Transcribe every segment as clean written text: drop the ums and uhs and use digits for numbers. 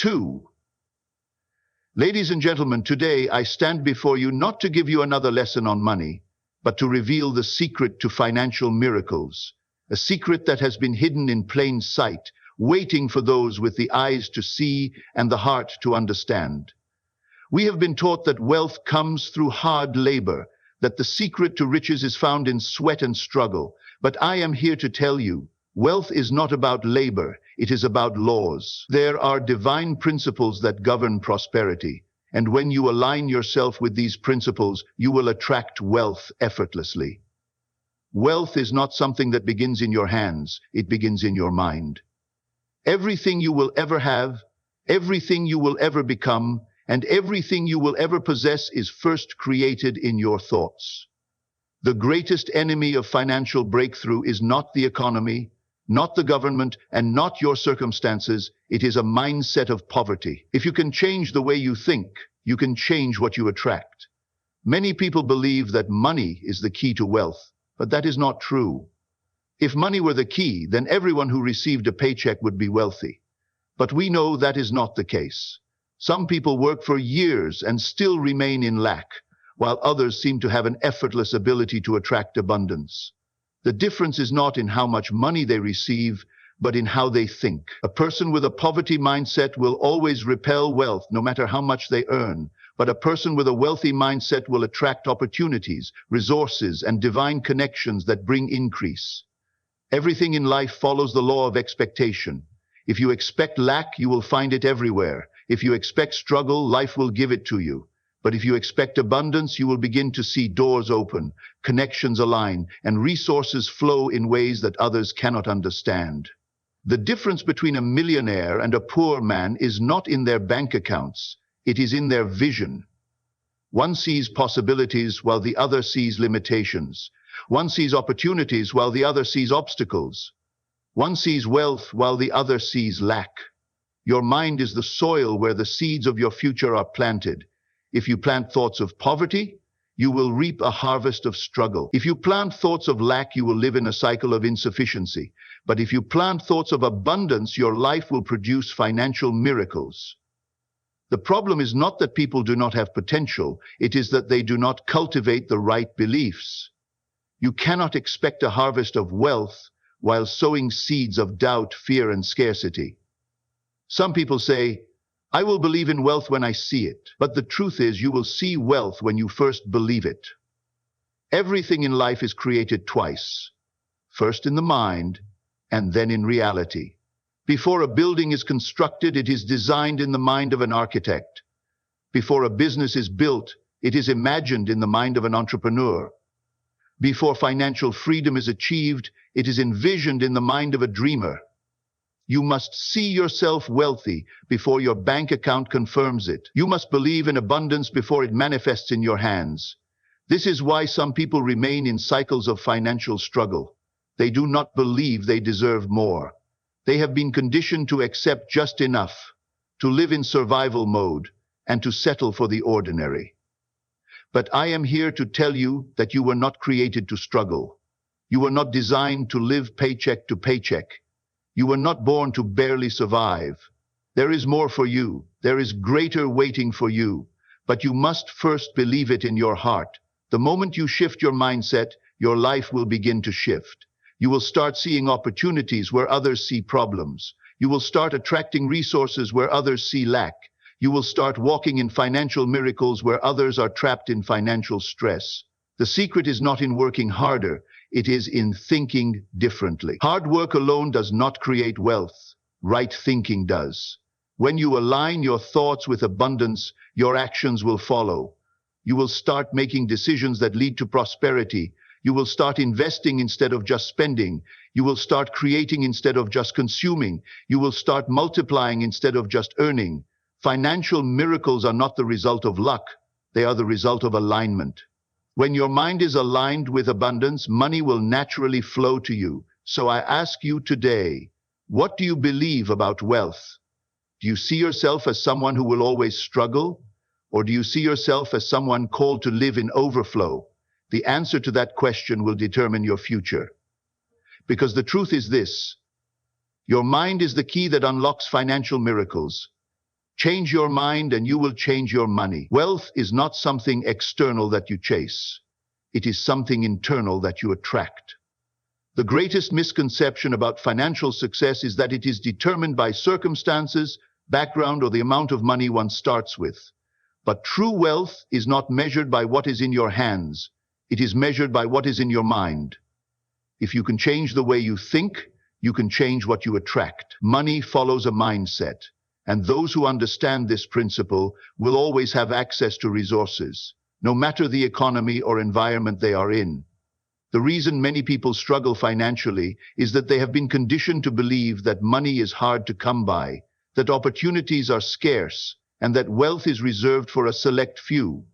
2. Ladies and gentlemen, today I stand before you not to give you another lesson on money, but to reveal the secret to financial miracles, a secret that has been hidden in plain sight, waiting for those with the eyes to see and the heart to understand. We have been taught that wealth comes through hard labor, that the secret to riches is found in sweat and struggle. But I am here to tell you, wealth is not about labor, it is about laws. There are divine principles that govern prosperity, and when you align yourself with these principles, you will attract wealth effortlessly. Wealth is not something that begins in your hands, it begins in your mind. Everything you will ever have, everything you will ever become, and everything you will ever possess is first created in your thoughts. The greatest enemy of financial breakthrough is not the economy, not the government, and not your circumstances. It is a mindset of poverty. If you can change the way you think, you can change what you attract. Many people believe that money is the key to wealth, but that is not true. If money were the key, then everyone who received a paycheck would be wealthy. But we know that is not the case. Some people work for years and still remain in lack, while others seem to have an effortless ability to attract abundance. The difference is not in how much money they receive, but in how they think. A person with a poverty mindset will always repel wealth, no matter how much they earn. But a person with a wealthy mindset will attract opportunities, resources, and divine connections that bring increase. Everything in life follows the law of expectation. If you expect lack, you will find it everywhere. If you expect struggle, life will give it to you. But if you expect abundance, you will begin to see doors open, connections align, and resources flow in ways that others cannot understand. The difference between a millionaire and a poor man is not in their bank accounts, it is in their vision. One sees possibilities while the other sees limitations. One sees opportunities while the other sees obstacles. One sees wealth while the other sees lack. Your mind is the soil where the seeds of your future are planted. If you plant thoughts of poverty, you will reap a harvest of struggle. If you plant thoughts of lack, you will live in a cycle of insufficiency. But if you plant thoughts of abundance, your life will produce financial miracles. The problem is not that people do not have potential, it is that they do not cultivate the right beliefs. You cannot expect a harvest of wealth while sowing seeds of doubt, fear, and scarcity. Some people say, I will believe in wealth when I see it. But the truth is, you will see wealth when you first believe it. Everything in life is created twice. First in the mind, and then in reality. Before a building is constructed, it is designed in the mind of an architect. Before a business is built, it is imagined in the mind of an entrepreneur. Before financial freedom is achieved, it is envisioned in the mind of a dreamer. You must see yourself wealthy before your bank account confirms it. You must believe in abundance before it manifests in your hands. This is why some people remain in cycles of financial struggle. They do not believe they deserve more. They have been conditioned to accept just enough, to live in survival mode, and to settle for the ordinary. But I am here to tell you that you were not created to struggle. You were not designed to live paycheck to paycheck. You were not born to barely survive. There is more for you. There is greater waiting for you. But you must first believe it in your heart. The moment you shift your mindset, your life will begin to shift. You will start seeing opportunities where others see problems. You will start attracting resources where others see lack. You will start walking in financial miracles where others are trapped in financial stress. The secret is not in working harder. It is in thinking differently. Hard work alone does not create wealth. Right thinking does. When you align your thoughts with abundance, your actions will follow. You will start making decisions that lead to prosperity. You will start investing instead of just spending. You will start creating instead of just consuming. You will start multiplying instead of just earning. Financial miracles are not the result of luck. They are the result of alignment. When your mind is aligned with abundance, money will naturally flow to you. So I ask you today, what do you believe about wealth? Do you see yourself as someone who will always struggle? Or do you see yourself as someone called to live in overflow? The answer to that question will determine your future. Because the truth is this: your mind is the key that unlocks financial miracles. Change your mind and you will change your money. Wealth is not something external that you chase. It is something internal that you attract. The greatest misconception about financial success is that it is determined by circumstances, background, or the amount of money one starts with. But true wealth is not measured by what is in your hands. It is measured by what is in your mind. If you can change the way you think, you can change what you attract. Money follows a mindset, and those who understand this principle will always have access to resources, no matter the economy or environment they are in. The reason many people struggle financially is that they have been conditioned to believe that money is hard to come by, that opportunities are scarce, and that wealth is reserved for a select few.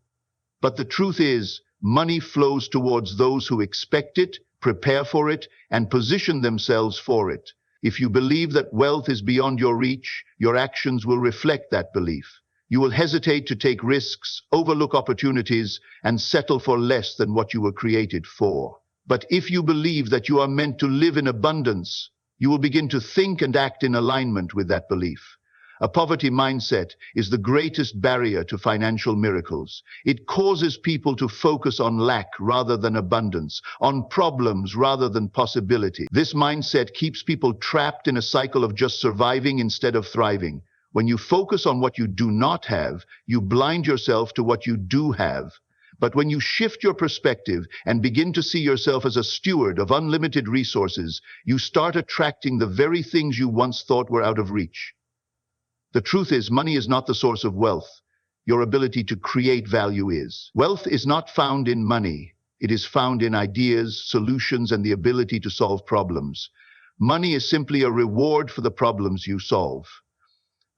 But the truth is, money flows towards those who expect it, prepare for it, and position themselves for it. If you believe that wealth is beyond your reach, your actions will reflect that belief. You will hesitate to take risks, overlook opportunities, and settle for less than what you were created for. But if you believe that you are meant to live in abundance, you will begin to think and act in alignment with that belief. A poverty mindset is the greatest barrier to financial miracles. It causes people to focus on lack rather than abundance, on problems rather than possibility. This mindset keeps people trapped in a cycle of just surviving instead of thriving. When you focus on what you do not have, you blind yourself to what you do have. But when you shift your perspective and begin to see yourself as a steward of unlimited resources, you start attracting the very things you once thought were out of reach. The truth is, money is not the source of wealth. Your ability to create value is. Wealth is not found in money. It is found in ideas, solutions, and the ability to solve problems. Money is simply a reward for the problems you solve.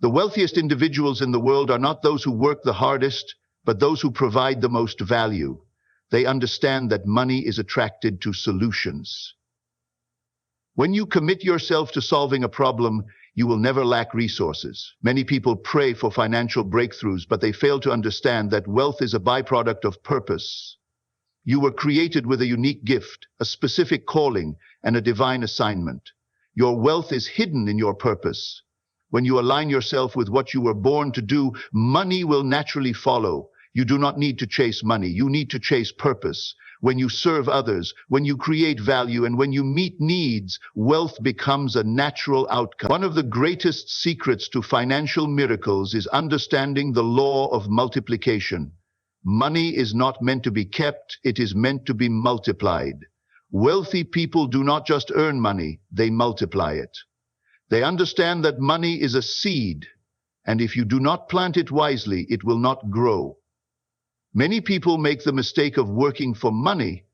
The wealthiest individuals in the world are not those who work the hardest, but those who provide the most value. They understand that money is attracted to solutions. When you commit yourself to solving a problem, you will never lack resources. Many people pray for financial breakthroughs, but they fail to understand that wealth is a byproduct of purpose. You were created with a unique gift, a specific calling, and a divine assignment. Your wealth is hidden in your purpose. When you align yourself with what you were born to do, money will naturally follow. You do not need to chase money. You need to chase purpose. When you serve others, when you create value, and when you meet needs, wealth becomes a natural outcome. One of the greatest secrets to financial miracles is understanding the law of multiplication. Money is not meant to be kept, it is meant to be multiplied. Wealthy people do not just earn money, they multiply it. They understand that money is a seed, and if you do not plant it wisely, it will not grow. Many people make the mistake of working for money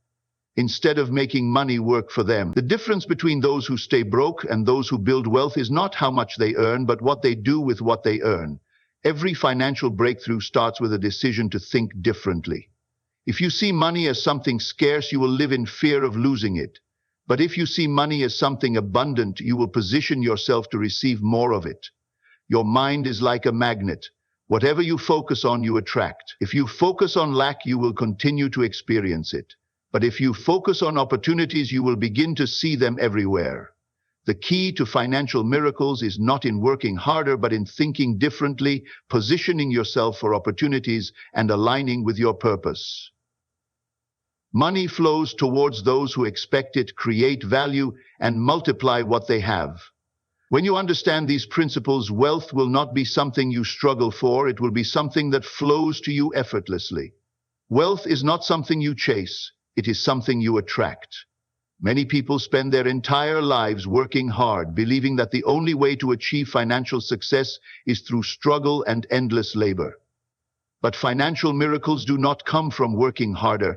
instead of making money work for them. The difference between those who stay broke and those who build wealth is not how much they earn, but what they do with what they earn. Every financial breakthrough starts with a decision to think differently. If you see money as something scarce, you will live in fear of losing it. But if you see money as something abundant, you will position yourself to receive more of it. Your mind is like a magnet. Whatever you focus on, you attract. If you focus on lack, you will continue to experience it. But if you focus on opportunities, you will begin to see them everywhere. The key to financial miracles is not in working harder, but in thinking differently, positioning yourself for opportunities, and aligning with your purpose. Money flows towards those who expect it, create value, and multiply what they have. When you understand these principles, wealth will not be something you struggle for, it will be something that flows to you effortlessly. Wealth is not something you chase, it is something you attract. Many people spend their entire lives working hard, believing that the only way to achieve financial success is through struggle and endless labor. But financial miracles do not come from working harder.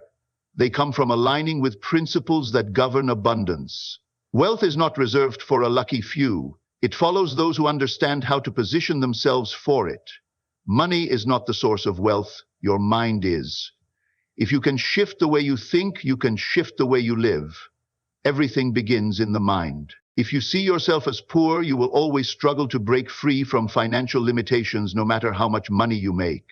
They come from aligning with principles that govern abundance. Wealth is not reserved for a lucky few. It follows those who understand how to position themselves for it. Money is not the source of wealth, your mind is. If you can shift the way you think, you can shift the way you live. Everything begins in the mind. If you see yourself as poor, you will always struggle to break free from financial limitations, no matter how much money you make.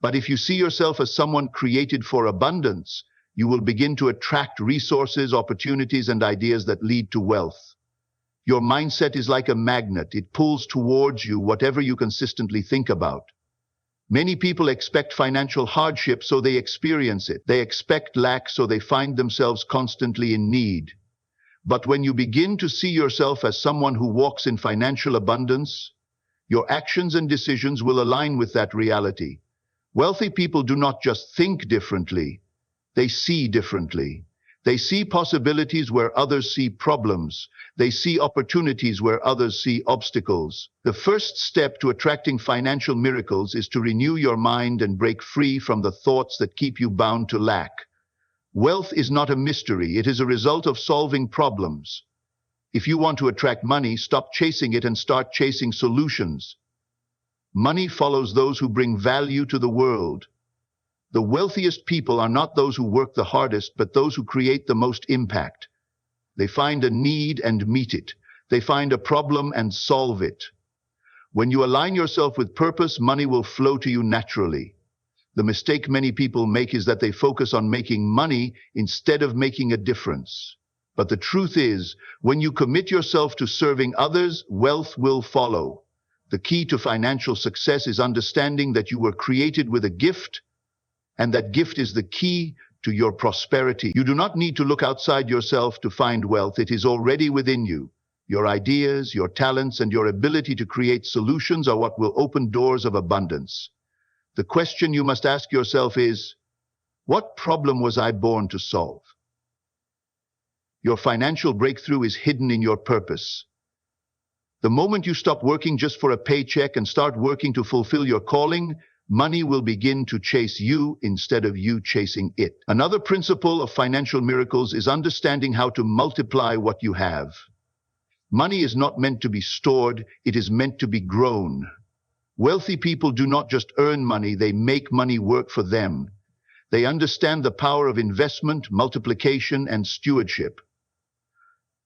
But if you see yourself as someone created for abundance, you will begin to attract resources, opportunities, and ideas that lead to wealth. Your mindset is like a magnet. It pulls towards you whatever you consistently think about. Many people expect financial hardship, so they experience it. They expect lack, so they find themselves constantly in need. But when you begin to see yourself as someone who walks in financial abundance, your actions and decisions will align with that reality. Wealthy people do not just think differently, they see differently. They see possibilities where others see problems. They see opportunities where others see obstacles. The first step to attracting financial miracles is to renew your mind and break free from the thoughts that keep you bound to lack. Wealth is not a mystery. It is a result of solving problems. If you want to attract money, stop chasing it and start chasing solutions. Money follows those who bring value to the world. The wealthiest people are not those who work the hardest, but those who create the most impact. They find a need and meet it. They find a problem and solve it. When you align yourself with purpose, money will flow to you naturally. The mistake many people make is that they focus on making money instead of making a difference. But the truth is, when you commit yourself to serving others, wealth will follow. The key to financial success is understanding that you were created with a gift, and that gift is the key to your prosperity. You do not need to look outside yourself to find wealth. It is already within you. Your ideas, your talents, and your ability to create solutions are what will open doors of abundance. The question you must ask yourself is, what problem was I born to solve? Your financial breakthrough is hidden in your purpose. The moment you stop working just for a paycheck and start working to fulfill your calling, money will begin to chase you instead of you chasing it. Another principle of financial miracles is understanding how to multiply what you have. Money is not meant to be stored, it is meant to be grown. Wealthy people do not just earn money, they make money work for them. They understand the power of investment, multiplication, and stewardship.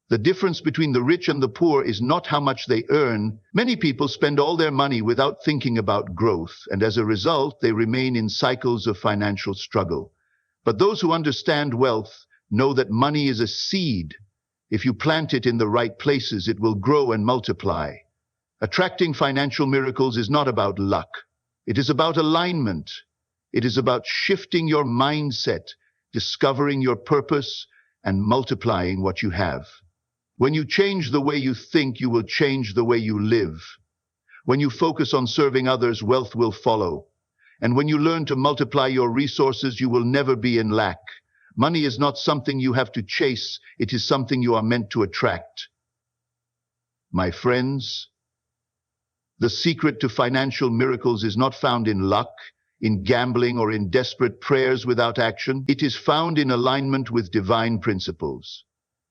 The difference between the rich and the poor is not how much they earn. Many people spend all their money without thinking about growth, and as a result, they remain in cycles of financial struggle. But those who understand wealth know that money is a seed. If you plant it in the right places, it will grow and multiply. Attracting financial miracles is not about luck. It is about alignment. It is about shifting your mindset, discovering your purpose, and multiplying what you have. When you change the way you think, you will change the way you live. When you focus on serving others, wealth will follow. And when you learn to multiply your resources, you will never be in lack. Money is not something you have to chase. It is something you are meant to attract. My friends, the secret to financial miracles is not found in luck, in gambling, or in desperate prayers without action. It is found in alignment with divine principles.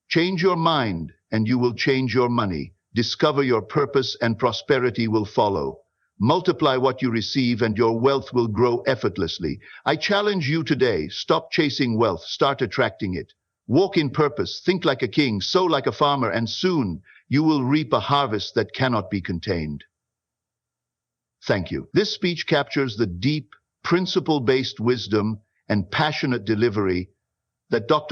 Change your mind, and you will change your money. Discover your purpose, and prosperity will follow. Multiply what you receive, and your wealth will grow effortlessly. I challenge you today, stop chasing wealth, start attracting it. Walk in purpose, think like a king, sow like a farmer, and soon you will reap a harvest that cannot be contained. Thank you. This speech captures the deep, principle-based wisdom and passionate delivery that Dr.